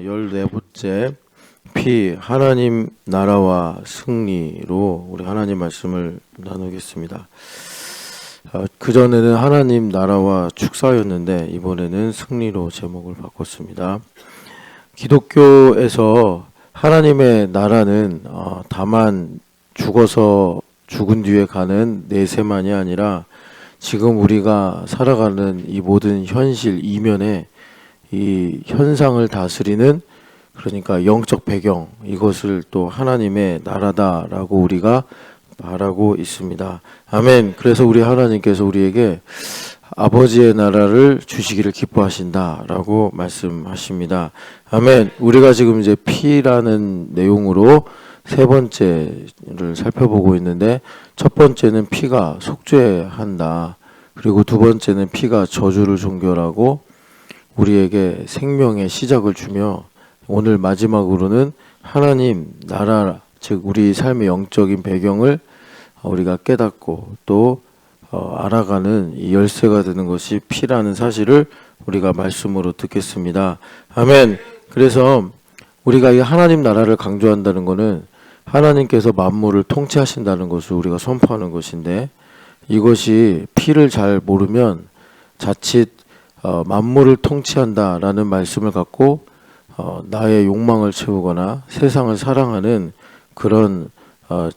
14번째 피 하나님 나라와 승리로 우리 하나님 말씀을 나누겠습니다. 그전에는 하나님 나라와 축사였는데 이번에는 승리로 제목을 바꿨습니다. 기독교에서 하나님의 나라는 다만 죽어서 죽은 뒤에 가는 내세만이 아니라 지금 우리가 살아가는 이 모든 현실 이면에 이 현상을 다스리는, 그러니까 영적 배경, 이것을 또 하나님의 나라다라고 우리가 말하고 있습니다. 아멘. 그래서 우리 하나님께서 우리에게 아버지의 나라를 주시기를 기뻐하신다라고 말씀하십니다. 아멘. 우리가 지금 이제 피라는 내용으로 세 번째를 살펴보고 있는데, 첫 번째는 피가 속죄한다. 그리고 두 번째는 피가 저주를 종결하고 우리에게 생명의 시작을 주며, 오늘 마지막으로는 하나님 나라, 즉 우리 삶의 영적인 배경을 우리가 깨닫고 또 알아가는 이 열쇠가 되는 것이 피라는 사실을 우리가 말씀으로 듣겠습니다. 아멘. 그래서 우리가 이 하나님 나라를 강조한다는 것은 하나님께서 만물을 통치하신다는 것을 우리가 선포하는 것인데, 이것이 피를 잘 모르면 자칫 만물을 통치한다라는 말씀을 갖고 나의 욕망을 채우거나 세상을 사랑하는 그런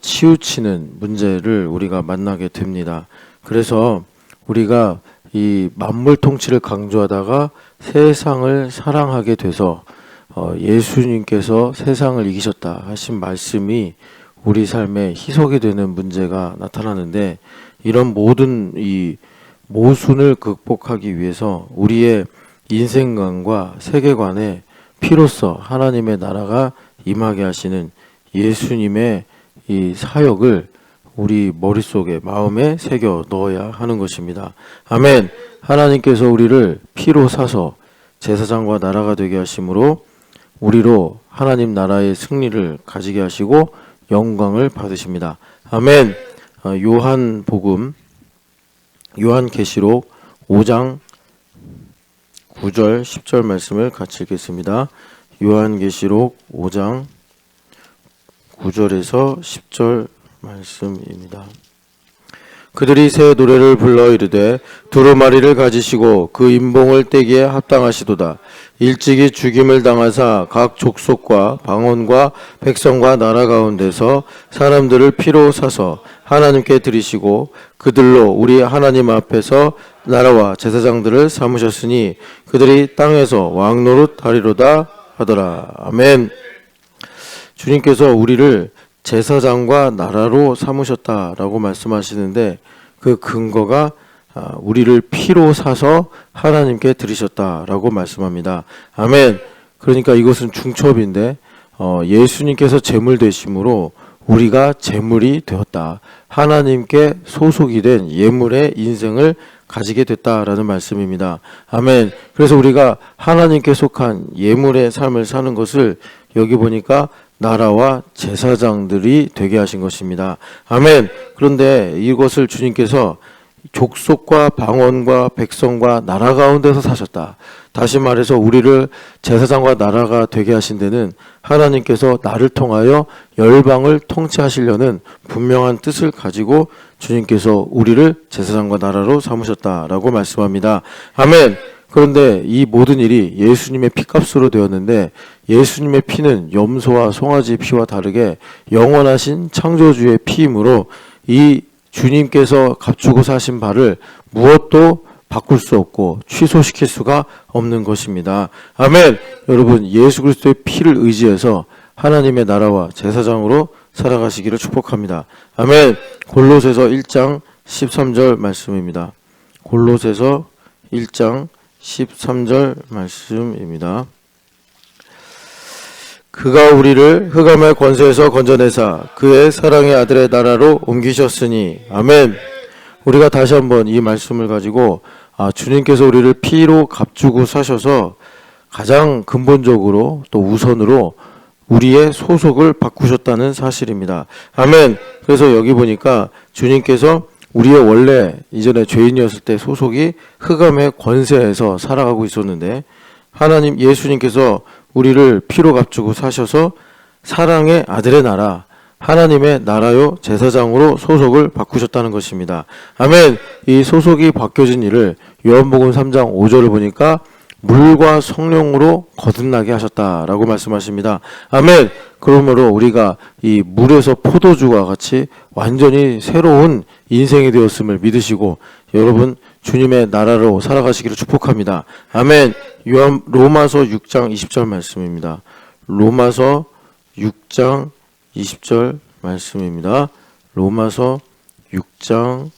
치우치는 문제를 우리가 만나게 됩니다. 그래서 우리가 이 만물 통치를 강조하다가 세상을 사랑하게 돼서 예수님께서 세상을 이기셨다 하신 말씀이 우리 삶에 희석이 되는 문제가 나타나는데, 이런 모든 이 모순을 극복하기 위해서 우리의 인생관과 세계관에 피로써 하나님의 나라가 임하게 하시는 예수님의 이 사역을 우리 머릿속에, 마음에 새겨 넣어야 하는 것입니다. 아멘. 하나님께서 우리를 피로 사서 제사장과 나라가 되게 하심으로 우리로 하나님 나라의 승리를 가지게 하시고 영광을 받으십니다. 아멘. 요한계시록 5장 9절 10절 말씀을 같이 읽겠습니다. 요한계시록 5장 9절에서 10절 말씀입니다. 그들이 새 노래를 불러 이르되 두루마리를 가지시고 그 임봉을 떼기에 합당하시도다. 일찍이 죽임을 당하사 각 족속과 방언과 백성과 나라 가운데서 사람들을 피로 사서 하나님께 드리시고 그들로 우리 하나님 앞에서 나라와 제사장들을 삼으셨으니 그들이 땅에서 왕노릇 하리로다 하더라. 아멘. 주님께서 우리를 제사장과 나라로 삼으셨다라고 말씀하시는데, 그 근거가 우리를 피로 사서 하나님께 드리셨다라고 말씀합니다. 아멘. 그러니까 이것은 중첩인데, 예수님께서 제물 되심으로 우리가 제물이 되었다. 하나님께 소속이 된 예물의 인생을 가지게 됐다라는 말씀입니다. 아멘. 그래서 우리가 하나님께 속한 예물의 삶을 사는 것을 여기 보니까 나라와 제사장들이 되게 하신 것입니다. 아멘. 그런데 이것을 주님께서 족속과 방언과 백성과 나라 가운데서 사셨다. 다시 말해서 우리를 제사장과 나라가 되게 하신 데는 하나님께서 나를 통하여 열방을 통치하시려는 분명한 뜻을 가지고 주님께서 우리를 제사장과 나라로 삼으셨다라고 말씀합니다. 아멘. 그런데 이 모든 일이 예수님의 피값으로 되었는데, 예수님의 피는 염소와 송아지 피와 다르게 영원하신 창조주의 피이므로 이 주님께서 값주고 사신 바를 무엇도 바꿀 수 없고 취소시킬 수가 없는 것입니다. 아멘. 여러분, 예수 그리스도의 피를 의지해서 하나님의 나라와 제사장으로 살아가시기를 축복합니다. 아멘. 골로새서 1장 13절 말씀입니다. 골로새서 1장 13절 말씀입니다. 그가 우리를 흑암의 권세에서 건져내사 그의 사랑의 아들의 나라로 옮기셨으니. 아멘. 우리가 다시 한번 이 말씀을 가지고 주님께서 우리를 피로 값주고 사셔서 가장 근본적으로 또 우선으로 우리의 소속을 바꾸셨다는 사실입니다. 아멘. 그래서 여기 보니까 주님께서 우리의 원래 이전에 죄인이었을 때 소속이 흑암의 권세에서 살아가고 있었는데, 하나님 예수님께서 우리를 피로 값주고 사셔서 사랑의 아들의 나라, 하나님의 나라요 제사장으로 소속을 바꾸셨다는 것입니다. 아멘. 이 소속이 바뀌어진 일을 요한복음 3장 5절을 보니까 물과 성령으로 거듭나게 하셨다라고 말씀하십니다. 아멘. 그러므로 우리가 이 물에서 포도주와 같이 완전히 새로운 인생이 되었음을 믿으시고 여러분 주님의 나라로 살아가시기를 축복합니다. 아멘. 로마서 6장 20절 말씀입니다. 로마서 6장 20절 말씀입니다. 로마서 6장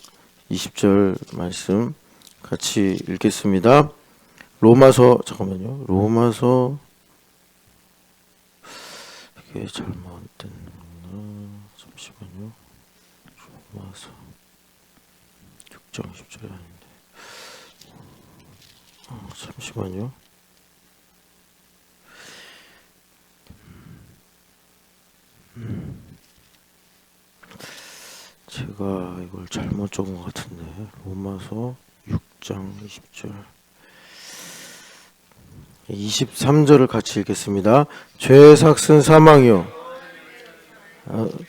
20절 말씀 같이 읽겠습니다. 잠깐만요. 로마서 이게 잘못됐나? 잠시만요. 로마서 6장 20절이 아닌데. 잠시만요. 제가 이걸 잘못 적은 것 같은데. 로마서 6장 20절 23절을 같이 읽겠습니다. 죄의 삭은 사망이요.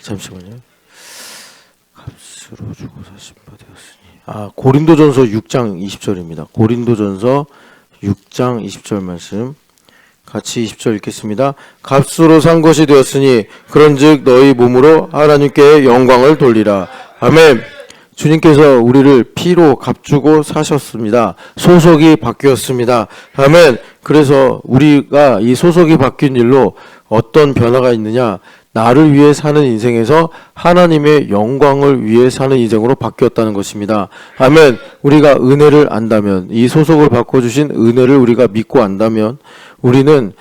잠시만요. 값으로 주고 사신 바 되었으니. 고린도전서 6장 20절입니다. 고린도전서 6장 20절 말씀 같이 20절 읽겠습니다. 값으로 산 것이 되었으니 그런즉 너희 몸으로 하나님께 영광을 돌리라. 아멘. 주님께서 우리를 피로 값주고 사셨습니다. 소속이 바뀌었습니다. 아멘. 그래서 우리가 이 소속이 바뀐 일로 어떤 변화가 있느냐? 나를 위해 사는 인생에서 하나님의 영광을 위해 사는 인생으로 바뀌었다는 것입니다. 아멘. 우리가 은혜를 안다면, 이 소속을 바꿔주신 은혜를 우리가 믿고 안다면 우리는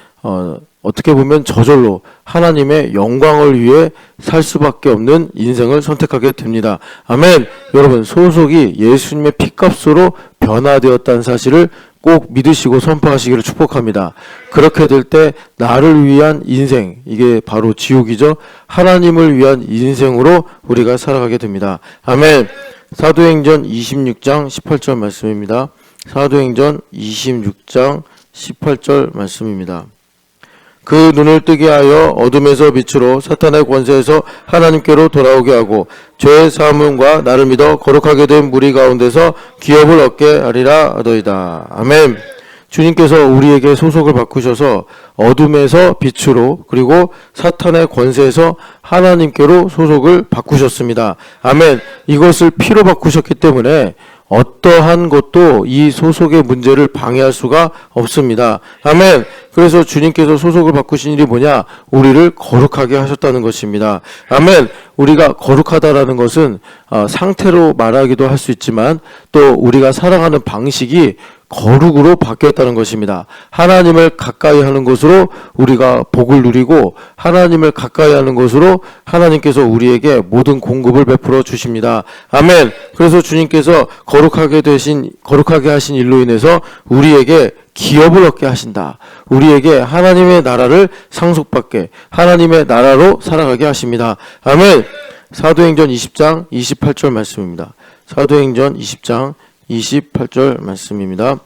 어떻게 보면 저절로 하나님의 영광을 위해 살 수밖에 없는 인생을 선택하게 됩니다. 아멘. 여러분, 소속이 예수님의 피값으로 변화되었다는 사실을 꼭 믿으시고 선포하시기를 축복합니다. 그렇게 될 때 나를 위한 인생, 이게 바로 지옥이죠. 하나님을 위한 인생으로 우리가 살아가게 됩니다. 아멘. 사도행전 26장 18절 말씀입니다. 사도행전 26장 18절 말씀입니다. 그 눈을 뜨게 하여 어둠에서 빛으로 사탄의 권세에서 하나님께로 돌아오게 하고 죄의 사함과 나를 믿어 거룩하게 된 무리 가운데서 기업을 얻게 하리라 하더이다. 아멘. 주님께서 우리에게 소속을 바꾸셔서 어둠에서 빛으로 그리고 사탄의 권세에서 하나님께로 소속을 바꾸셨습니다. 아멘. 이것을 피로 바꾸셨기 때문에 어떠한 것도 이 소속의 문제를 방해할 수가 없습니다. 아멘. 그래서 주님께서 소속을 바꾸신 일이 뭐냐? 우리를 거룩하게 하셨다는 것입니다. 아멘. 우리가 거룩하다라는 것은 상태로 말하기도 할 수 있지만 또 우리가 살아가는 방식이 거룩으로 바뀌었다는 것입니다. 하나님을 가까이 하는 것으로 우리가 복을 누리고 하나님을 가까이 하는 것으로 하나님께서 우리에게 모든 공급을 베풀어 주십니다. 아멘. 그래서 주님께서 거룩하게 하신 일로 인해서 우리에게 기업을 얻게 하신다. 우리에게 하나님의 나라를 상속받게 하나님의 나라로 살아가게 하십니다. 아멘. 사도행전 20장 28절 말씀입니다. 사도행전 20장 28절 말씀입니다.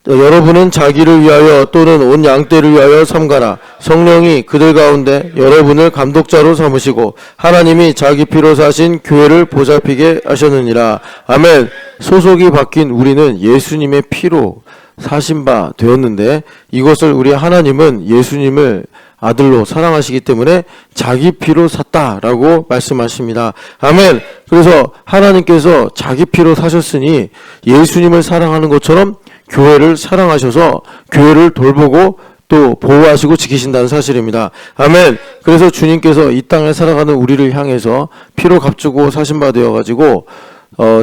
여러분은 자기를 위하여 또는 온 양떼를 위하여 삼가라. 성령이 그들 가운데 여러분을 감독자로 삼으시고 하나님이 자기 피로 사신 교회를 보살피게 하셨느니라. 아멘. 소속이 바뀐 우리는 예수님의 피로 사신 바 되었는데 이것을 우리 하나님은 예수님을 아들로 사랑하시기 때문에 자기 피로 샀다라고 말씀하십니다. 아멘. 그래서 하나님께서 자기 피로 사셨으니 예수님을 사랑하는 것처럼 교회를 사랑하셔서 교회를 돌보고 또 보호하시고 지키신다는 사실입니다. 아멘. 그래서 주님께서 이 땅에 살아가는 우리를 향해서 피로 값주고 사신 바 되어가지고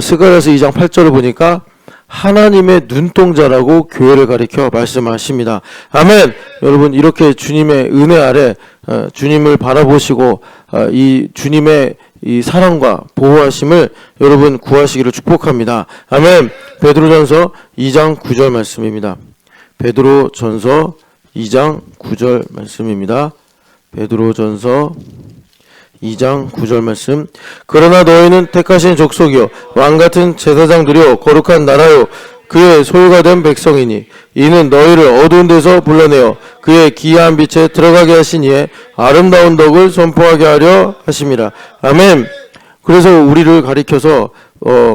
스가랴서 2장 8절을 보니까 하나님의 눈동자라고 교회를 가리켜 말씀하십니다. 아멘. 여러분, 이렇게 주님의 은혜 아래 주님을 바라보시고 이 주님의 이 사랑과 보호하심을 여러분 구하시기를 축복합니다. 아멘. 베드로전서 2장 9절 말씀입니다. 베드로전서 2장 9절 말씀입니다. 베드로전서 2장 9절 말씀. 그러나 너희는 택하신 족속이요 왕같은 제사장들이요 거룩한 나라요 그의 소유가 된 백성이니 이는 너희를 어두운 데서 불러내어 그의 기이한 빛에 들어가게 하신 이의 아름다운 덕을 선포하게 하려 하심이라. 아멘. 그래서 우리를 가리켜서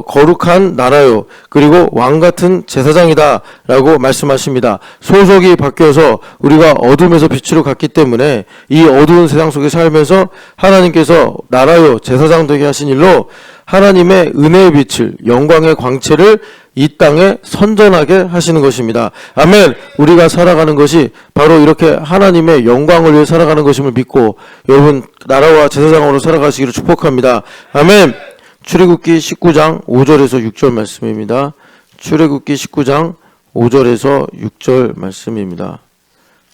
거룩한 나라요 그리고 왕같은 제사장이다 라고 말씀하십니다. 소속이 바뀌어서 우리가 어둠에서 빛으로 갔기 때문에 이 어두운 세상 속에 살면서 하나님께서 나라요 제사장 되게 하신 일로 하나님의 은혜의 빛을, 영광의 광채를 이 땅에 선전하게 하시는 것입니다. 아멘. 우리가 살아가는 것이 바로 이렇게 하나님의 영광을 위해 살아가는 것임을 믿고 여러분 나라와 제사장으로 살아가시기를 축복합니다. 아멘. 출애굽기 19장 5절에서 6절 말씀입니다. 출애굽기 19장 5절에서 6절 말씀입니다.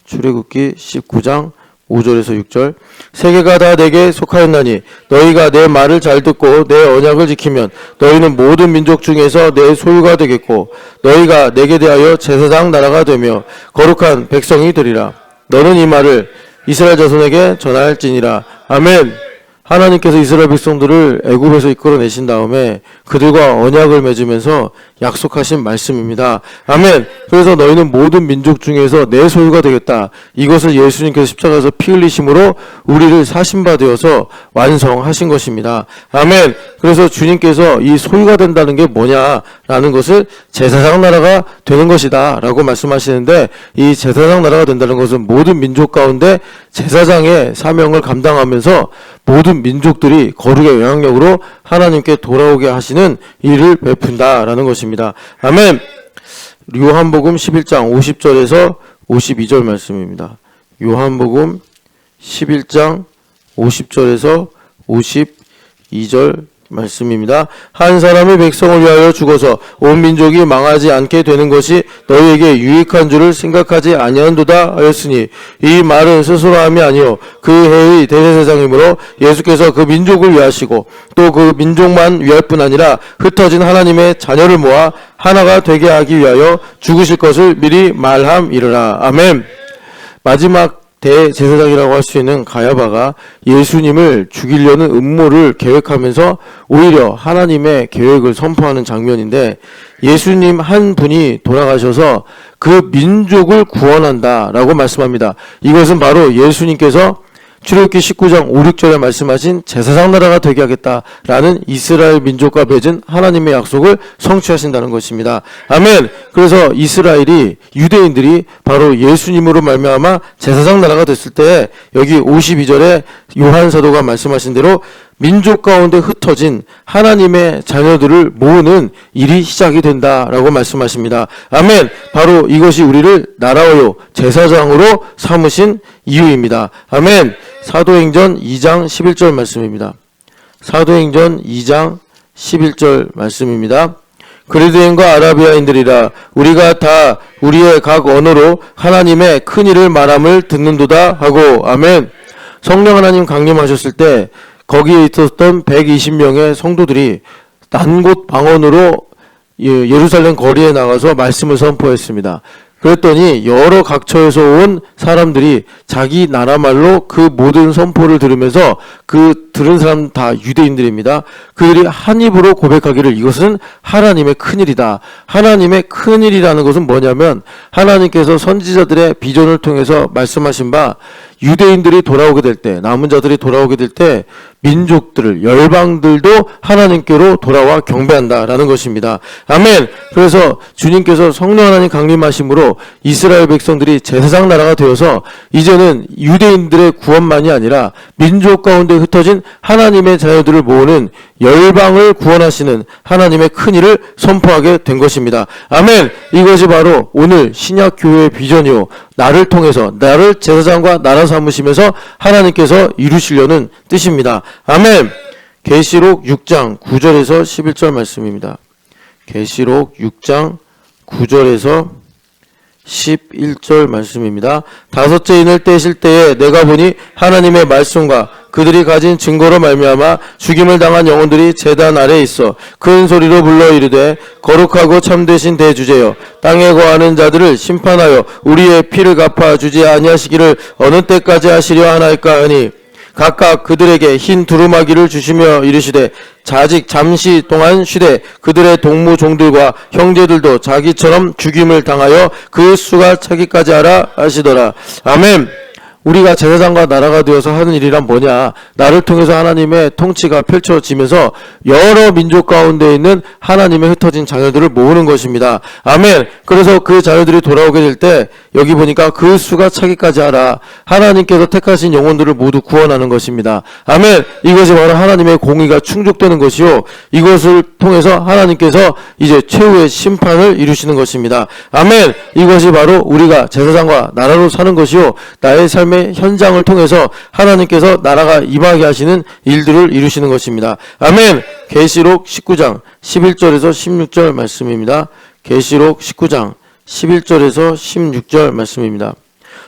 출애굽기 19장 5절에서 6절. 세계가 다 내게 속하였나니 너희가 내 말을 잘 듣고 내 언약을 지키면 너희는 모든 민족 중에서 내 소유가 되겠고 너희가 내게 대하여 제사장 나라가 되며 거룩한 백성이 되리라. 너는 이 말을 이스라엘 자손에게 전할지니라. 아멘. 하나님께서 이스라엘 백성들을 애굽에서 이끌어내신 다음에 그들과 언약을 맺으면서 약속하신 말씀입니다. 아멘. 그래서 너희는 모든 민족 중에서 내 소유가 되겠다. 이것을 예수님께서 십자가에서 피 흘리심으로 우리를 사신바 되어서 완성하신 것입니다. 아멘. 그래서 주님께서 이 소유가 된다는 게 뭐냐라는 것을 제사장 나라가 되는 것이다 라고 말씀하시는데, 이 제사장 나라가 된다는 것은 모든 민족 가운데 제사장의 사명을 감당하면서 모든 민족들이 거룩의 영향력으로 하나님께 돌아오게 하시는 일을 베푼다라는 것입니다. 아멘. 요한복음 11장 50절에서 52절 말씀입니다. 요한복음 11장 50절에서 52절 말씀입니다. 한 사람이 백성을 위하여 죽어서 온 민족이 망하지 않게 되는 것이 너희에게 유익한 줄을 생각하지 아니한도다 하였으니, 이 말은 스스로 함이 아니요 그 해의 대제사장이므로 예수께서 그 민족을 위하시고 또 그 민족만 위할 뿐 아니라 흩어진 하나님의 자녀를 모아 하나가 되게 하기 위하여 죽으실 것을 미리 말함이르라. 아멘. 마지막 대제사장이라고 할 수 있는 가야바가 예수님을 죽이려는 음모를 계획하면서 오히려 하나님의 계획을 선포하는 장면인데, 예수님 한 분이 돌아가셔서 그 민족을 구원한다라고 말씀합니다. 이것은 바로 예수님께서 출애굽기 19장 5, 6절에 말씀하신 제사장 나라가 되게 하겠다라는 이스라엘 민족과 맺은 하나님의 약속을 성취하신다는 것입니다. 아멘. 그래서 이스라엘이, 유대인들이 바로 예수님으로 말미암아 제사장 나라가 됐을 때 여기 52절에 요한 사도가 말씀하신 대로 민족 가운데 흩어진 하나님의 자녀들을 모으는 일이 시작이 된다라고 말씀하십니다. 아멘. 바로 이것이 우리를 나라요 제사장으로 삼으신 이유입니다. 아멘. 사도행전 2장 11절 말씀입니다. 사도행전 2장 11절 말씀입니다. 그리스도인과 아라비아인들이라 우리가 다 우리의 각 언어로 하나님의 큰 일을 말함을 듣는도다 하고. 아멘. 성령 하나님 강림하셨을 때 거기에 있었던 120명의 성도들이 난곳 방언으로 예루살렘 거리에 나가서 말씀을 선포했습니다. 그랬더니 여러 각처에서 온 사람들이 자기 나라 말로 그 모든 선포를 들으면서, 그 들은 사람 다 유대인들입니다. 그들이 한 입으로 고백하기를 이것은 하나님의 큰일이다. 하나님의 큰일이라는 것은 뭐냐면, 하나님께서 선지자들의 비전을 통해서 말씀하신 바 유대인들이 돌아오게 될 때, 남은 자들이 돌아오게 될 때 민족들을, 열방들도 하나님께로 돌아와 경배한다라는 것입니다. 아멘. 그래서 주님께서 성령 하나님 강림하심으로 이스라엘 백성들이 제사장 나라가 되어서 이제는 유대인들의 구원만이 아니라 민족 가운데 흩어진 하나님의 자녀들을 모으는 열방을 구원하시는 하나님의 큰 일을 선포하게 된 것입니다. 아멘. 이것이 바로 오늘 신약 교회의 비전이요, 나를 통해서, 나를 제사장과 나라 삼으시면서 하나님께서 이루시려는 뜻입니다. 아멘. 계시록 6장 9절에서 11절 말씀입니다. 계시록 6장 9절에서 11절 말씀입니다. 다섯째 인을 떼실 때에 내가 보니 하나님의 말씀과 그들이 가진 증거로 말미암아 죽임을 당한 영혼들이 제단 아래에 있어 큰 소리로 불러 이르되, 거룩하고 참되신 대주제여, 땅에 거하는 자들을 심판하여 우리의 피를 갚아 주지 아니하시기를 어느 때까지 하시려 하나이까 하니, 각각 그들에게 흰 두루마기를 주시며 이르시되 자직 잠시 동안 쉬되 그들의 동무 종들과 형제들도 자기처럼 죽임을 당하여 그 수가 차기까지 하라 하시더라. 아멘. 우리가 제사장과 나라가 되어서 하는 일이란 뭐냐? 나를 통해서 하나님의 통치가 펼쳐지면서 여러 민족 가운데 있는 하나님의 흩어진 자녀들을 모으는 것입니다. 아멘. 그래서 그 자녀들이 돌아오게 될 때 여기 보니까 그 수가 차기까지 하라. 하나님께서 택하신 영혼들을 모두 구원하는 것입니다. 아멘. 이것이 바로 하나님의 공의가 충족되는 것이요, 이것을 통해서 하나님께서 이제 최후의 심판을 이루시는 것입니다. 아멘. 이것이 바로 우리가 제사장과 나라로 사는 것이요, 나의 삶의 현장을 통해서 하나님께서 나라가 임하게 하시는 일들을 이루시는 것입니다. 아멘. 계시록 19장 11절에서 16절 말씀입니다. 계시록 19장 11절에서 16절 말씀입니다.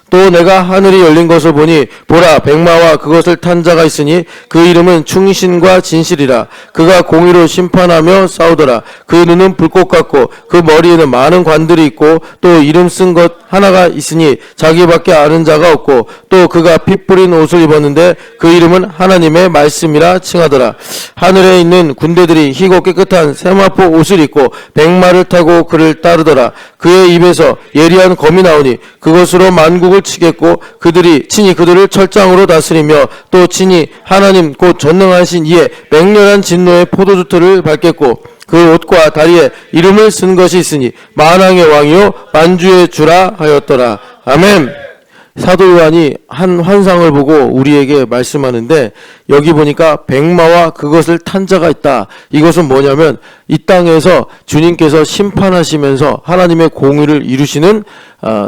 또 내가 하늘이 열린 것을 보니 보라, 백마와 그것을 탄 자가 있으니 그 이름은 충신과 진실이라. 그가 공의로 심판하며 싸우더라. 그 눈은 불꽃 같고 그 머리에는 많은 관들이 있고 또 이름 쓴 것 하나가 있으니 자기밖에 아는 자가 없고 또 그가 피 뿌린 옷을 입었는데 그 이름은 하나님의 말씀이라 칭하더라. 하늘에 있는 군대들이 희고 깨끗한 세마포 옷을 입고 백마를 타고 그를 따르더라. 그의 입에서 예리한 검이 나오니 그것으로 만국을 치겠고 친히 그들을 철장으로 다스리며 또 친히 하나님 곧 전능하신 이의 맹렬한 진노의 포도주틀을 밟겠고 그 옷과 다리에 이름을 쓴 것이 있으니 만왕의 왕이요 만주의 주라 하였더라. 아멘. 사도 요한이 한 환상을 보고 우리에게 말씀하는데 여기 보니까 백마와 그것을 탄 자가 있다. 이것은 뭐냐면 이 땅에서 주님께서 심판하시면서 하나님의 공의를 이루시는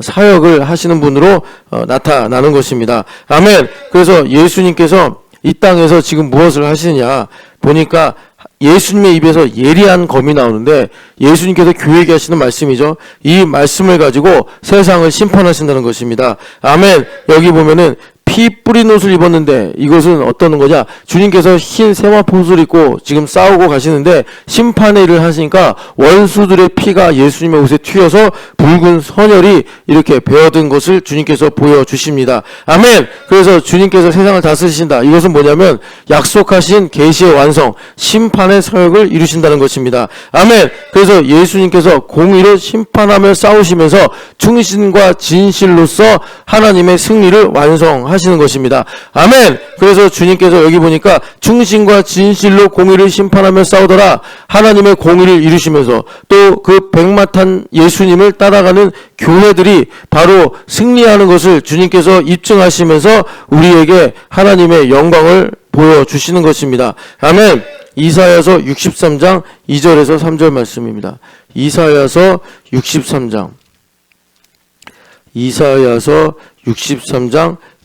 사역을 하시는 분으로 나타나는 것입니다. 아멘. 그래서 예수님께서 이 땅에서 지금 무엇을 하시느냐 보니까 예수님의 입에서 예리한 검이 나오는데 예수님께서 교회에게 하시는 말씀이죠. 이 말씀을 가지고 세상을 심판하신다는 것입니다. 아멘. 여기 보면은 피 뿌린 옷을 입었는데 이것은 어떤 거냐? 주님께서 흰 세마포 옷을 입고 지금 싸우고 가시는데 심판의 일을 하시니까 원수들의 피가 예수님의 옷에 튀어서 붉은 선혈이 이렇게 배어든 것을 주님께서 보여주십니다. 아멘. 그래서 주님께서 세상을 다스리신다. 이것은 뭐냐면 약속하신 계시의 완성, 심판의 사역을 이루신다는 것입니다. 아멘. 그래서 예수님께서 공의로 심판하며 싸우시면서 충신과 진실로서 하나님의 승리를 완성하시는 것입니다. 아멘. 그래서 주님께서 여기 보니까 충신과 진실로 공의를 심판하며 싸우더라. 하나님의 공의를 이루시면서 또 그 백마탄 예수님을 따라가는 교회들이 바로 승리하는 것을 주님께서 입증하시면서 우리에게 하나님의 영광을 보여주시는 것입니다. 아멘. 이사야서 63장 2절에서 3절 말씀입니다. 이사야서 63장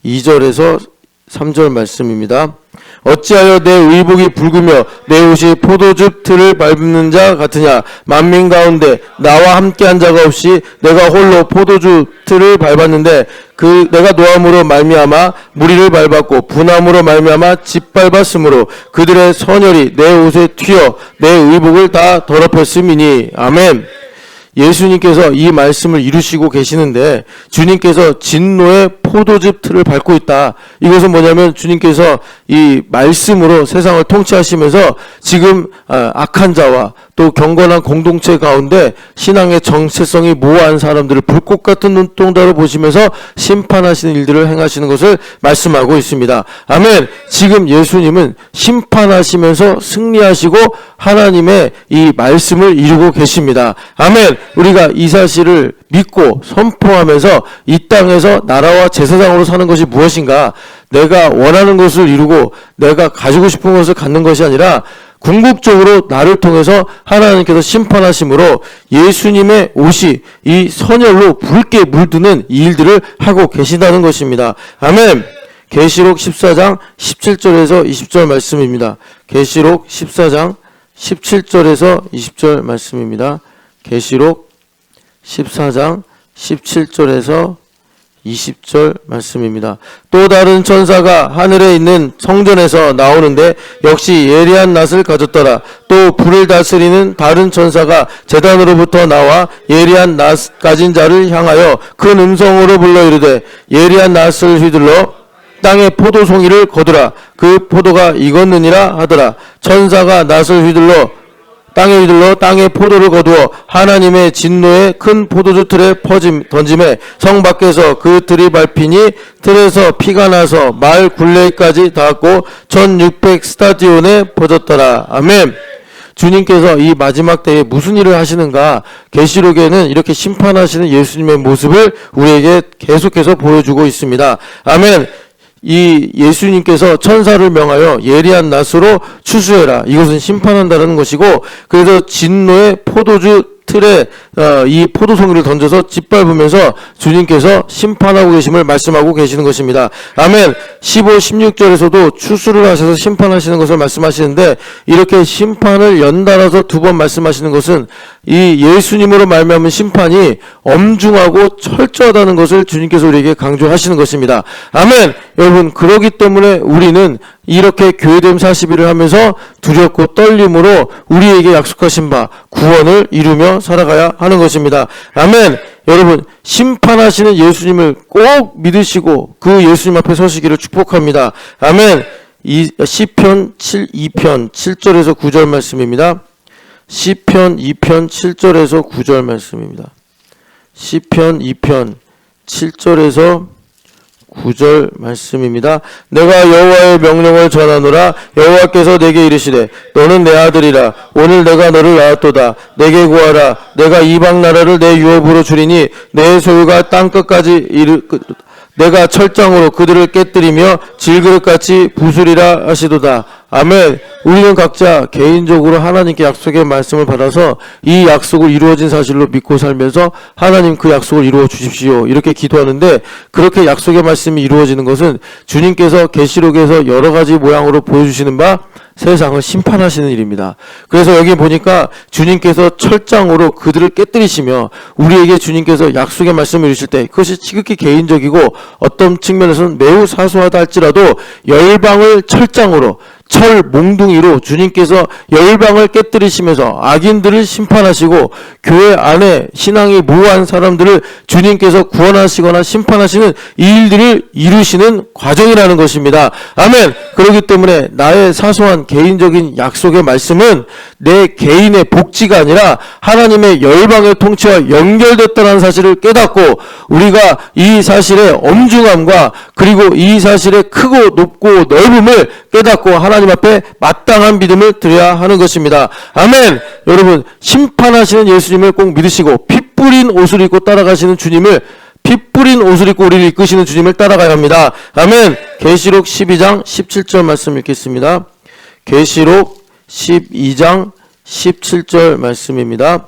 2절에서 3절 말씀입니다. 어찌하여 내 의복이 붉으며 내 옷이 포도즙 틀을 밟는 자 같으냐? 만민 가운데 나와 함께한 자가 없이 내가 홀로 포도주 틀을 밟았는데 내가 노함으로 말미암아 무리를 밟았고 분함으로 말미암아 짓밟았으므로 그들의 선혈이 내 옷에 튀어 내 의복을 다 더럽혔음이니. 아멘. 예수님께서 이 말씀을 이루시고 계시는데 주님께서 진노의 포도즙 틀을 밟고 있다. 이것은 뭐냐면 주님께서 이 말씀으로 세상을 통치하시면서 지금 악한 자와 또 경건한 공동체 가운데 신앙의 정체성이 모호한 사람들을 불꽃 같은 눈동자로 보시면서 심판하시는 일들을 행하시는 것을 말씀하고 있습니다. 아멘. 지금 예수님은 심판하시면서 승리하시고 하나님의 이 말씀을 이루고 계십니다. 아멘. 우리가 이 사실을 믿고 선포하면서 이 땅에서 나라와 제사장으로 사는 것이 무엇인가? 내가 원하는 것을 이루고 내가 가지고 싶은 것을 갖는 것이 아니라 궁극적으로 나를 통해서 하나님께서 심판하심으로 예수님의 옷이 이 선혈로 붉게 물드는 이 일들을 하고 계시다는 것입니다. 아멘. 계시록 14장 17절에서 20절 말씀입니다. 계시록 14장 17절에서 20절 말씀입니다. 계시록 14장 17절에서 20절 말씀입니다. 또 다른 천사가 하늘에 있는 성전에서 나오는데 역시 예리한 낫을 가졌더라. 또 불을 다스리는 다른 천사가 제단으로부터 나와 예리한 낫 가진 자를 향하여 큰 음성으로 불러 이르되 예리한 낫을 휘둘러 땅에 포도송이를 거두라. 그 포도가 익었느니라 하더라. 천사가 낫을 휘둘러 땅에 포도를 거두어 하나님의 진노의 큰 포도주 틀에 던짐에 성 밖에서 그 틀이 밟히니 틀에서 피가 나서 마을 굴레까지 닿았고 1600 스타디온에 퍼졌더라. 아멘. 주님께서 이 마지막 때에 무슨 일을 하시는가? 계시록에는 이렇게 심판하시는 예수님의 모습을 우리에게 계속해서 보여주고 있습니다. 아멘. 이 예수님께서 천사를 명하여 예리한 낫으로 추수해라. 이것은 심판한다는 것이고, 그래서 진노의 포도주 틀에 이 포도송이를 던져서 짓밟으면서 주님께서 심판하고 계심을 말씀하고 계시는 것입니다. 아멘. 15, 16절에서도 추수를 하셔서 심판하시는 것을 말씀하시는데, 이렇게 심판을 연달아서 두 번 말씀하시는 것은 이 예수님으로 말미암은 심판이 엄중하고 철저하다는 것을 주님께서 우리에게 강조하시는 것입니다. 아멘. 여러분, 그러기 때문에 우리는 이렇게 교회됨 40일을 하면서 두렵고 떨림으로 우리에게 약속하신 바 구원을 이루며 살아가야 하는 것입니다. 아멘. 여러분, 심판하시는 예수님을 꼭 믿으시고 그 예수님 앞에 서시기를 축복합니다. 아멘. 이 시편 2편 7절에서 9절 말씀입니다. 시편 2편 7절에서 9절 말씀입니다. 시편 2편 7절에서 9절 말씀입니다. 내가 여호와의 명령을 전하노라. 여호와께서 내게 이르시되 너는 내 아들이라. 오늘 내가 너를 낳았도다. 내게 구하라. 내가 이방 나라를 내 유업으로 주리니 내 소유가 땅끝까지 내가 철장으로 그들을 깨뜨리며 질그릇같이 부수리라 하시도다. 아멘. 우리는 각자 개인적으로 하나님께 약속의 말씀을 받아서 이 약속을 이루어진 사실로 믿고 살면서 하나님 그 약속을 이루어 주십시오. 이렇게 기도하는데, 그렇게 약속의 말씀이 이루어지는 것은 주님께서 계시록에서 여러 가지 모양으로 보여주시는 바 세상을 심판하시는 일입니다. 그래서 여기 보니까 주님께서 철장으로 그들을 깨뜨리시며 우리에게 주님께서 약속의 말씀을 이루실 때 그것이 지극히 개인적이고 어떤 측면에서는 매우 사소하다 할지라도 열방을 철장으로 철 몽둥이로 주님께서 열방을 깨뜨리시면서 악인들을 심판하시고 교회 안에 신앙이 모호한 사람들을 주님께서 구원하시거나 심판하시는 이 일들을 이루시는 과정이라는 것입니다. 아멘. 그렇기 때문에 나의 사소한 개인적인 약속의 말씀은 내 개인의 복지가 아니라 하나님의 열방의 통치와 연결됐다는 사실을 깨닫고 우리가 이 사실의 엄중함과 그리고 이 사실의 크고 높고 넓음을 깨닫고 하나님 앞에 마땅한 믿음을 드려야 하는 것입니다. 아멘. 여러분, 심판하시는 예수님을 꼭 믿으시고 피 뿌린 옷을 입고 따라가시는 주님을, 피 뿌린 옷을 입고 우리를 이끄시는 주님을 따라가야 합니다. 아멘. 계시록 12장 17절 말씀 읽겠습니다. 계시록 12장 17절 말씀입니다.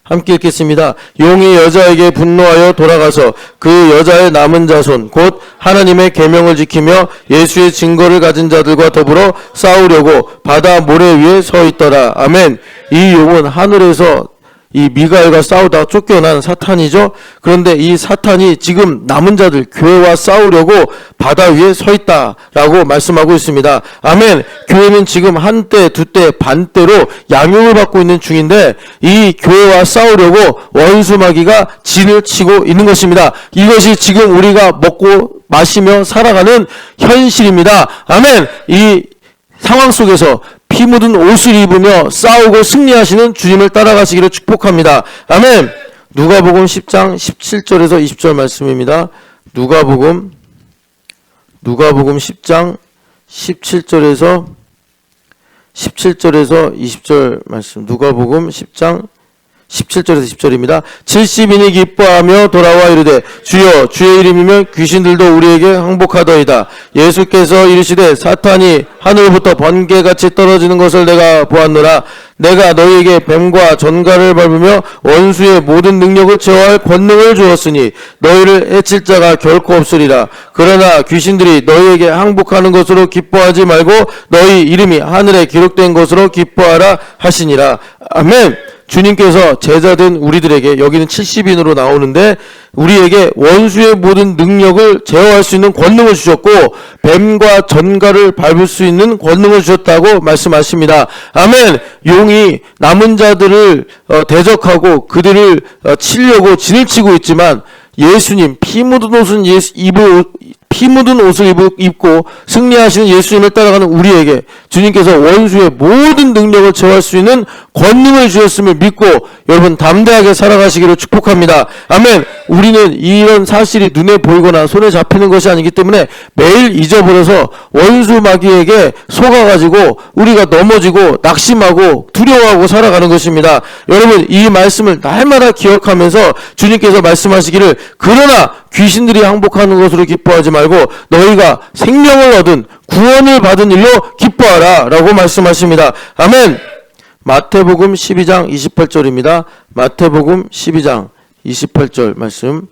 함께 읽겠습니다. 용이 여자에게 분노하여 돌아가서 그 여자의 남은 자손 곧 하나님의 계명을 지키며 예수의 증거를 가진 자들과 더불어 싸우려고 바다 모래 위에 서 있더라. 아멘. 이 용은 하늘에서 이 미가엘과 싸우다 쫓겨난 사탄이죠. 그런데 이 사탄이 지금 남은 자들 교회와 싸우려고 바다 위에 서 있다라고 말씀하고 있습니다. 아멘. 교회는 지금 한때 두때 반때로 양육을 받고 있는 중인데 이 교회와 싸우려고 원수 마귀가 진을 치고 있는 것입니다. 이것이 지금 우리가 먹고 마시며 살아가는 현실입니다. 아멘. 이 상황 속에서 피 묻은 옷을 입으며 싸우고 승리하시는 주님을 따라가시기를 축복합니다. 아멘. 누가복음 10장 17절에서 20절 말씀입니다. 누가복음 10장 17절에서 20절 말씀. 누가복음 10장 17절에서 10절입니다. 70인이 기뻐하며 돌아와 이르되 주여 주의 이름이면 귀신들도 우리에게 항복하더이다. 예수께서 이르시되 사탄이 하늘부터 번개같이 떨어지는 것을 내가 보았노라. 내가 너희에게 뱀과 전갈을 밟으며 원수의 모든 능력을 제어할 권능을 주었으니 너희를 해칠 자가 결코 없으리라. 그러나 귀신들이 너희에게 항복하는 것으로 기뻐하지 말고 너희 이름이 하늘에 기록된 것으로 기뻐하라 하시니라. 아멘. 주님께서 제자된 우리들에게, 여기는 70인으로 나오는데 우리에게 원수의 모든 능력을 제어할 수 있는 권능을 주셨고 뱀과 전갈을 밟을 수 있는 권능을 주셨다고 말씀하십니다. 아멘. 용이 남은 자들을 대적하고 그들을 치려고 진을 치고 있지만 예수님 피 묻은 옷은 피 묻은 옷을 입고 승리하시는 예수님을 따라가는 우리에게 주님께서 원수의 모든 능력을 제어할 수 있는 권능을 주셨음을 믿고 여러분 담대하게 살아가시기를 축복합니다. 아멘. 우리는 이런 사실이 눈에 보이거나 손에 잡히는 것이 아니기 때문에 매일 잊어버려서 원수 마귀에게 속아가지고 우리가 넘어지고 낙심하고 두려워하고 살아가는 것입니다. 여러분 이 말씀을 날마다 기억하면서 주님께서 말씀하시기를 그러나 귀신들이 항복하는 것으로 기뻐하지 말고 너희가 생명을 얻은 구원을 받은 일로 기뻐하라 라고 말씀하십니다. 아멘. 마태복음 12장 28절입니다. 마태복음 12장 28절 말씀.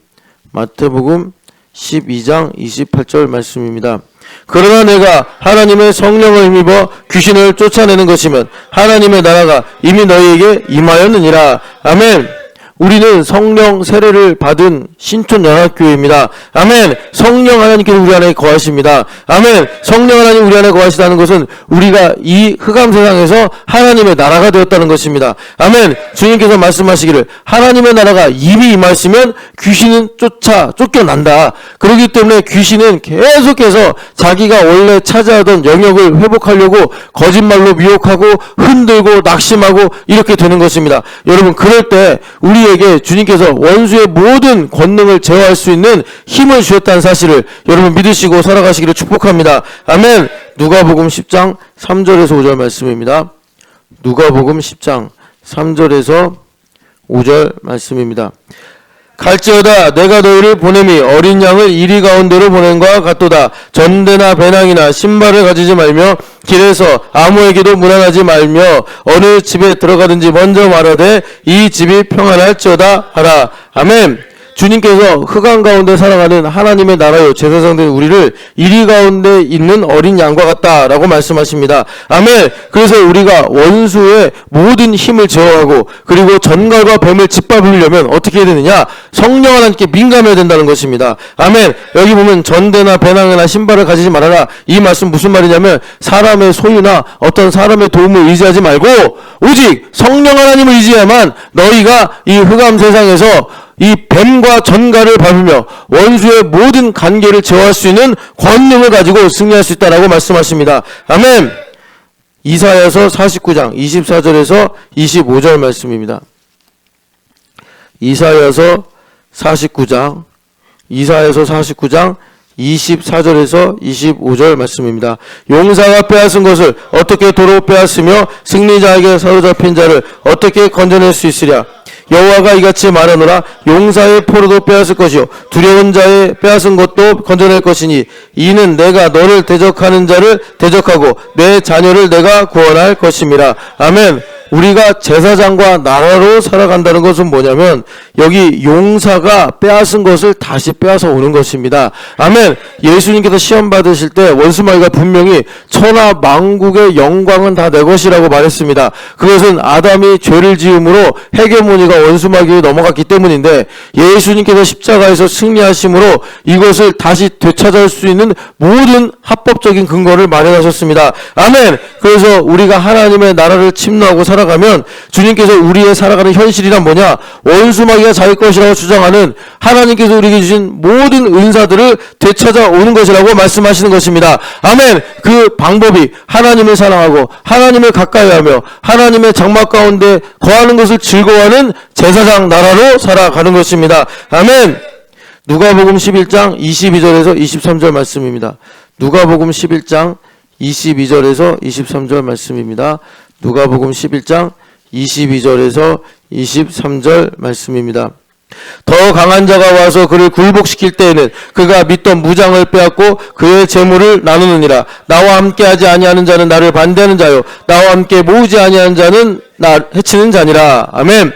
마태복음 12장 28절 말씀입니다. 그러나 내가 하나님의 성령을 힘입어 귀신을 쫓아내는 것이면 하나님의 나라가 이미 너희에게 임하였느니라. 아멘. 우리는 성령 세례를 받은 신촌연합교회입니다. 아멘. 성령 하나님께서 우리 안에 거하십니다. 아멘. 성령 하나님 우리 안에 거하시다는 것은 우리가 이 흑암 세상에서 하나님의 나라가 되었다는 것입니다. 아멘. 주님께서 말씀하시기를 하나님의 나라가 이미 임하시면 귀신은 쫓겨난다. 그렇기 때문에 귀신은 계속해서 자기가 원래 차지하던 영역을 회복하려고 거짓말로 미혹하고 흔들고 낙심하고 이렇게 되는 것입니다. 여러분 그럴 때 우리에게 주님께서 원수의 모든 권능을 제어할 수 있는 힘을 주셨다는 사실을 여러분 믿으시고 살아가시기를 축복합니다. 아멘. 누가복음 10장 3절에서 5절 말씀입니다. 누가복음 10장 3절에서 5절 말씀입니다. 갈지어다 내가 너희를 보냄이 어린 양을 이리 가운데로 보낸과 같도다. 전대나 배낭이나 신발을 가지지 말며 길에서 아무에게도 무난하지 말며 어느 집에 들어가든지 먼저 말하되 이 집이 평안할지어다 하라. 아멘. 주님께서 흑암 가운데 살아가는 하나님의 나라요 제사장된 우리를 이리 가운데 있는 어린 양과 같다라고 말씀하십니다. 아멘. 그래서 우리가 원수의 모든 힘을 제어하고 그리고 전갈과 뱀을 짓밟으려면 어떻게 해야 되느냐? 성령 하나님께 민감해야 된다는 것입니다. 아멘. 여기 보면 전대나 배낭이나 신발을 가지지 말아라. 이 말씀 무슨 말이냐면 사람의 소유나 어떤 사람의 도움을 의지하지 말고 오직 성령 하나님을 의지해야만 너희가 이 흑암 세상에서 이 뱀과 전갈을 밟으며 원수의 모든 관계를 제어할 수 있는 권능을 가지고 승리할 수 있다라고 말씀하십니다. 아멘. 이사야서 49장 24절에서 25절 말씀입니다. 이사야서 49장 24절에서 25절 말씀입니다. 용사가 빼앗은 것을 어떻게 도로 빼앗으며 승리자에게 사로잡힌 자를 어떻게 건져낼 수 있으랴. 여호와가 이같이 말하노라. 용사의 포로도 빼앗을 것이요 두려운 자의 빼앗은 것도 건져낼 것이니 이는 내가 너를 대적하는 자를 대적하고 내 자녀를 내가 구원할 것임이라. 아멘. 우리가 제사장과 나라로 살아간다는 것은 뭐냐면 여기 용사가 빼앗은 것을 다시 빼앗아 오는 것입니다. 아멘. 예수님께서 시험 받으실 때 원수마귀가 분명히 천하 만국의 영광은 다 내 것이라고 말했습니다. 그것은 아담이 죄를 지음으로 헤게모니가 원수마귀에 넘어갔기 때문인데 예수님께서 십자가에서 승리하심으로 이것을 다시 되찾을 수 있는 모든 합법적인 근거를 마련하셨습니다. 아멘. 그래서 우리가 하나님의 나라를 침노하고 살아가면 주님께서 우리의 살아가는 현실이란 뭐냐? 원수마귀가 자기 것이라고 주장하는 하나님께서 우리에게 주신 모든 은사들을 되찾아오는 것이라고 말씀하시는 것입니다. 아멘. 그 방법이 하나님을 사랑하고 하나님을 가까이하며 하나님의 장막 가운데 거하는 것을 즐거워하는 제사장 나라로 살아가는 것입니다. 아멘. 누가복음 11장 22절에서 23절 말씀입니다. 누가복음 11장 22절에서 23절 말씀입니다. 누가복음 11장 22절에서 23절 말씀입니다. 더 강한 자가 와서 그를 굴복시킬 때에는 그가 믿던 무장을 빼앗고 그의 재물을 나누느니라. 나와 함께하지 아니하는 자는 나를 반대하는 자요 나와 함께 모으지 아니하는 자는 나 해치는 자니라. 아멘.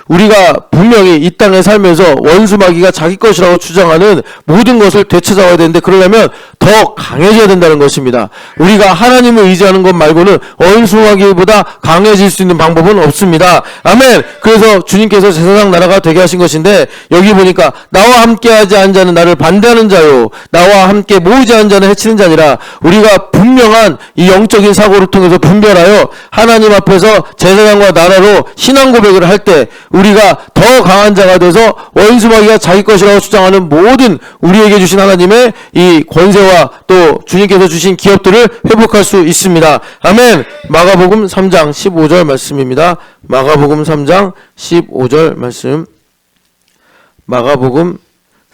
우리가 분명히 이 땅에 살면서 원수마귀가 자기 것이라고 주장하는 모든 것을 되찾아와야 되는데 그러려면 더 강해져야 된다는 것입니다. 우리가 하나님을 의지하는 것 말고는 원수마귀보다 강해질 수 있는 방법은 없습니다. 아멘. 그래서 주님께서 제사장 나라가 되게 하신 것인데 여기 보니까 나와 함께하지 않은 자는 나를 반대하는 자요 나와 함께 모이지 않은 자는 해치는 자니라. 우리가 분명한 이 영적인 사고를 통해서 분별하여 하나님 앞에서 제사장과 나라로 신앙 고백을 할 때 우리가 더 강한 자가 돼서 원수마귀가 자기 것이라고 주장하는 모든 우리에게 주신 하나님의 이 권세와 또 주님께서 주신 기업들을 회복할 수 있습니다. 아멘. 마가복음 3장 15절 말씀입니다. 마가복음 3장 15절 말씀. 마가복음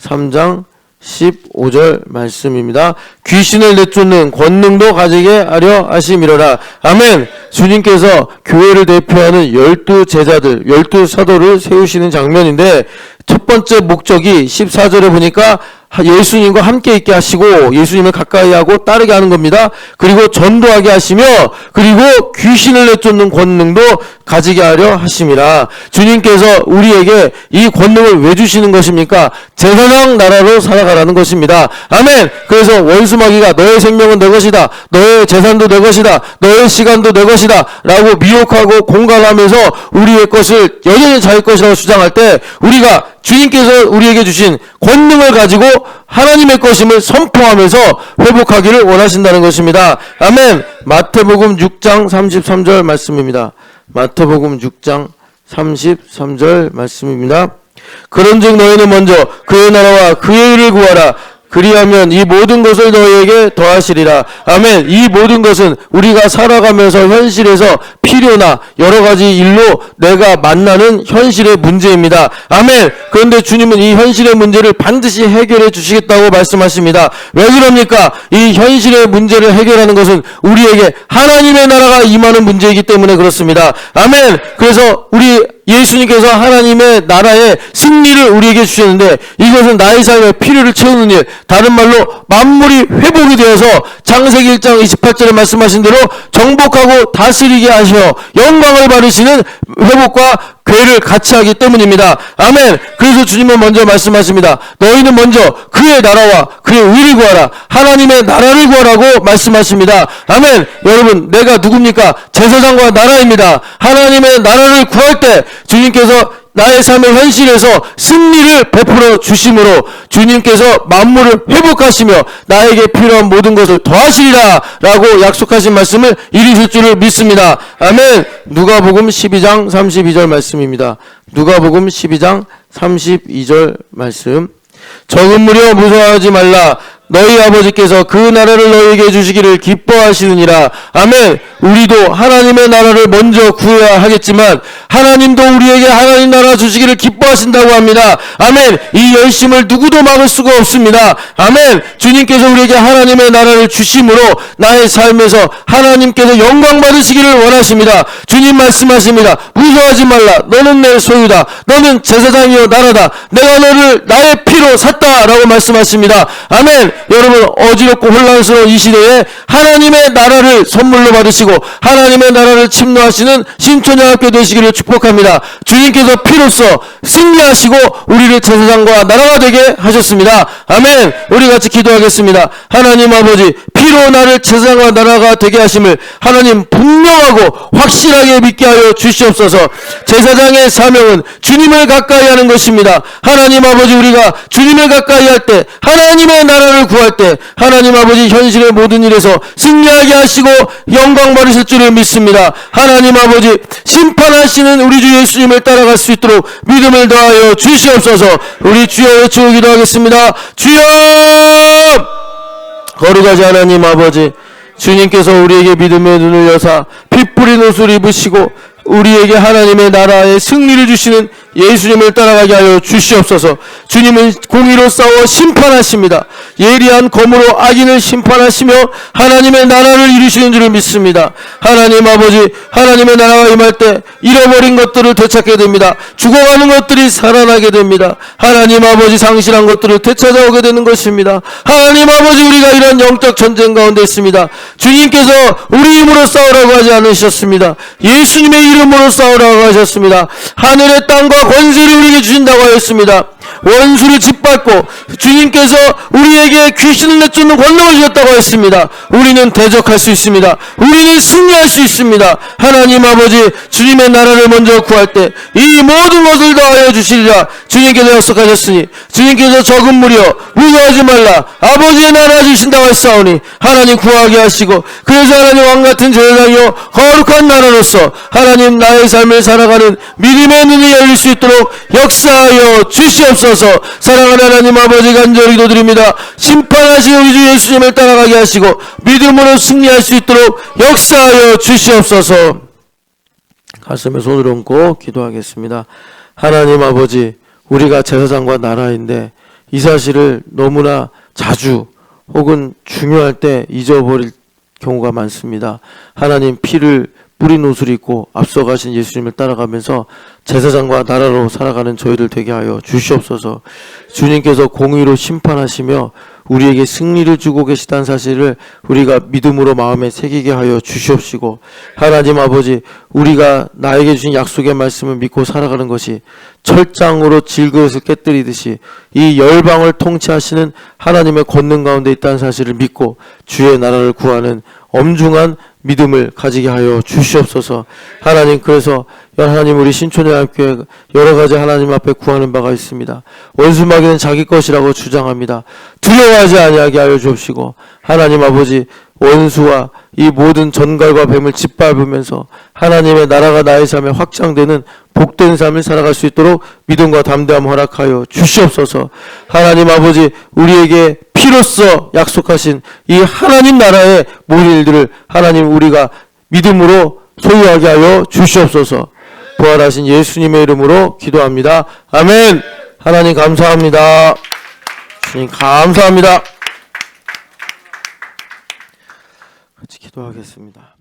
3장 15절 말씀입니다. 귀신을 내쫓는 권능도 가지게 하려 하심이로라. 아멘. 주님께서 교회를 대표하는 12제자들, 12사도를 세우시는 장면인데 첫 번째 목적이 14절에 보니까 예수님과 함께 있게 하시고 예수님을 가까이 하고 따르게 하는 겁니다. 그리고 전도하게 하시며 그리고 귀신을 내쫓는 권능도 가지게 하려 하심이라. 주님께서 우리에게 이 권능을 왜 주시는 것입니까? 제사장 나라로 살아가라는 것입니다. 아멘. 그래서 원수마귀가 너의 생명은 내 것이다, 너의 재산도 내 것이다, 너의 시간도 내 것이다 라고 미혹하고 공갈하면서 우리의 것을 여전히 자기 것이라고 주장할 때 우리가 주님께서 우리에게 주신 권능을 가지고 하나님의 것임을 선포하면서 회복하기를 원하신다는 것입니다. 아멘. 마태복음 6장 33절 말씀입니다. 마태복음 6장 33절 말씀입니다. 그런즉 너희는 먼저 그의 나라와 그의 의를 구하라. 그리하면 이 모든 것을 너희에게 더하시리라. 아멘. 이 모든 것은 우리가 살아가면서 현실에서 필요나 여러 가지 일로 내가 만나는 현실의 문제입니다. 아멘. 그런데 주님은 이 현실의 문제를 반드시 해결해 주시겠다고 말씀하십니다. 왜 그럽니까? 이 현실의 문제를 해결하는 것은 우리에게 하나님의 나라가 임하는 문제이기 때문에 그렇습니다. 아멘. 그래서 우리 예수님께서 하나님의 나라의 승리를 우리에게 주셨는데 이것은 나의 삶의 필요를 채우는 일, 다른 말로 만물이 회복이 되어서 창세기 1장 28절에 말씀하신 대로 정복하고 다스리게 하셔 영광을 받으시는 회복과 괴를 같이 하기 때문입니다. 아멘. 그래서 주님은 먼저 말씀하십니다. 너희는 먼저 그의 나라와 그의 의를 구하라. 하나님의 나라를 구하라고 말씀하십니다. 아멘. 여러분, 내가 누굽니까? 제사장과 나라입니다. 하나님의 나라를 구할 때 주님께서 나의 삶의 현실에서 승리를 베풀어 주심으로 주님께서 만물을 회복하시며 나에게 필요한 모든 것을 더하시리라 라고 약속하신 말씀을 이루실 줄을 믿습니다. 아멘. 누가복음 12장 32절 말씀입니다. 누가복음 12장 32절 말씀. 적은 무려 무서워하지 말라. 너희 아버지께서 그 나라를 너희에게 주시기를 기뻐하시느니라. 아멘. 우리도 하나님의 나라를 먼저 구해야 하겠지만 하나님도 우리에게 하나님 나라 주시기를 기뻐하신다고 합니다. 아멘. 이 열심을 누구도 막을 수가 없습니다. 아멘. 주님께서 우리에게 하나님의 나라를 주심으로 나의 삶에서 하나님께서 영광 받으시기를 원하십니다. 주님 말씀하십니다. 무서워하지 말라. 너는 내 소유다. 너는 제사장이요 나라다. 내가 너를 나의 피로 샀다 라고 말씀하십니다. 아멘. 여러분, 어지럽고 혼란스러운 이 시대에 하나님의 나라를 선물로 받으시고 하나님의 나라를 침노하시는 신촌영학교 되시기를 축복합니다. 주님께서 피로써 승리하시고 우리를 제사장과 나라가 되게 하셨습니다. 아멘. 우리 같이 기도하겠습니다. 하나님 아버지, 피로 나를 제사장과 나라가 되게 하심을 하나님 분명하고 확실하게 믿게 하여 주시옵소서. 제사장의 사명은 주님을 가까이 하는 것입니다. 하나님 아버지, 우리가 주님을 가까이 할 때 하나님의 나라를 구할 때 하나님 아버지 현실의 모든 일에서 승리하게 하시고 영광 받으실 줄을 믿습니다. 하나님 아버지, 심판하시는 우리 주 예수님을 따라갈 수 있도록 믿음을 더하여 주시옵소서. 우리 주여 외치고 기도하겠습니다. 주여! 거룩하지 하나님 아버지, 주님께서 우리에게 믿음의 눈을 여사 피 뿌린 옷을 입으시고 우리에게 하나님의 나라의 승리를 주시는 예수님을 따라가게 하여 주시옵소서. 주님은 공의로 싸워 심판하십니다. 예리한 검으로 악인을 심판하시며 하나님의 나라를 이루시는 줄을 믿습니다. 하나님 아버지, 하나님의 나라가 임할 때 잃어버린 것들을 되찾게 됩니다. 죽어가는 것들이 살아나게 됩니다. 하나님 아버지, 상실한 것들을 되찾아오게 되는 것입니다. 하나님 아버지, 우리가 이런 영적 전쟁 가운데 있습니다. 주님께서 우리 힘으로 싸우라고 하지 않으셨습니다. 예수님의 이름으로 싸우라고 하셨습니다. 하늘의 땅과 권세를 우리에게 주신다고 하였습니다. 원수를 짓밟 밟고 주님께서 우리에게 귀신을 내쫓는 권능을 주셨다고 했습니다. 우리는 대적할 수 있습니다. 우리는 승리할 수 있습니다. 하나님 아버지, 주님의 나라를 먼저 구할 때 이 모든 것을 더하여 주시리라 주님께서 약속하셨으니 주님께서 적은 무리여 무서워하지 말라 아버지의 나라 주신다고 했사오니 하나님 구하게 하시고 그래서 하나님 왕같은 제사장이요 거룩한 나라로서 하나님 나의 삶을 살아가는 믿음의 눈이 열릴 수 있도록 역사하여 주시옵소서. 사랑하는 하나님 아버지, 간절히 기도드립니다. 심판하신 우리 주 예수님을 따라가게 하시고 믿음으로 승리할 수 있도록 역사하여 주시옵소서. 가슴에 손을 얹고 기도하겠습니다. 하나님 아버지, 우리가 제사장과 나라인데 이 사실을 너무나 자주 혹은 중요할 때 잊어버릴 경우가 많습니다. 하나님, 피를 뿌린 옷을 입고 앞서가신 예수님을 따라가면서 제사장과 나라로 살아가는 저희들 되게 하여 주시옵소서. 주님께서 공의로 심판하시며 우리에게 승리를 주고 계시다는 사실을 우리가 믿음으로 마음에 새기게 하여 주시옵시고, 하나님 아버지, 우리가 나에게 주신 약속의 말씀을 믿고 살아가는 것이 철장으로 질그릇을 깨뜨리듯이 이 열방을 통치하시는 하나님의 권능 가운데 있다는 사실을 믿고 주의 나라를 구하는 엄중한 믿음을 가지게 하여 주시옵소서. 하나님, 그래서 하나님, 우리 신촌의학교에 여러 가지 하나님 앞에 구하는 바가 있습니다. 원수마귀는 자기 것이라고 주장합니다. 두려워하지 아니하게 하여 주옵시고, 하나님 아버지, 원수와 이 모든 전갈과 뱀을 짓밟으면서 하나님의 나라가 나의 삶에 확장되는 복된 삶을 살아갈 수 있도록 믿음과 담대함 허락하여 주시옵소서. 하나님 아버지, 우리에게 피로써 약속하신 이 하나님 나라의 모든 일들을 하나님, 우리가 믿음으로 소유하게 하여 주시옵소서. 부활하신 예수님의 이름으로 기도합니다. 아멘. 하나님 감사합니다. 주님 감사합니다. 같이 기도하겠습니다.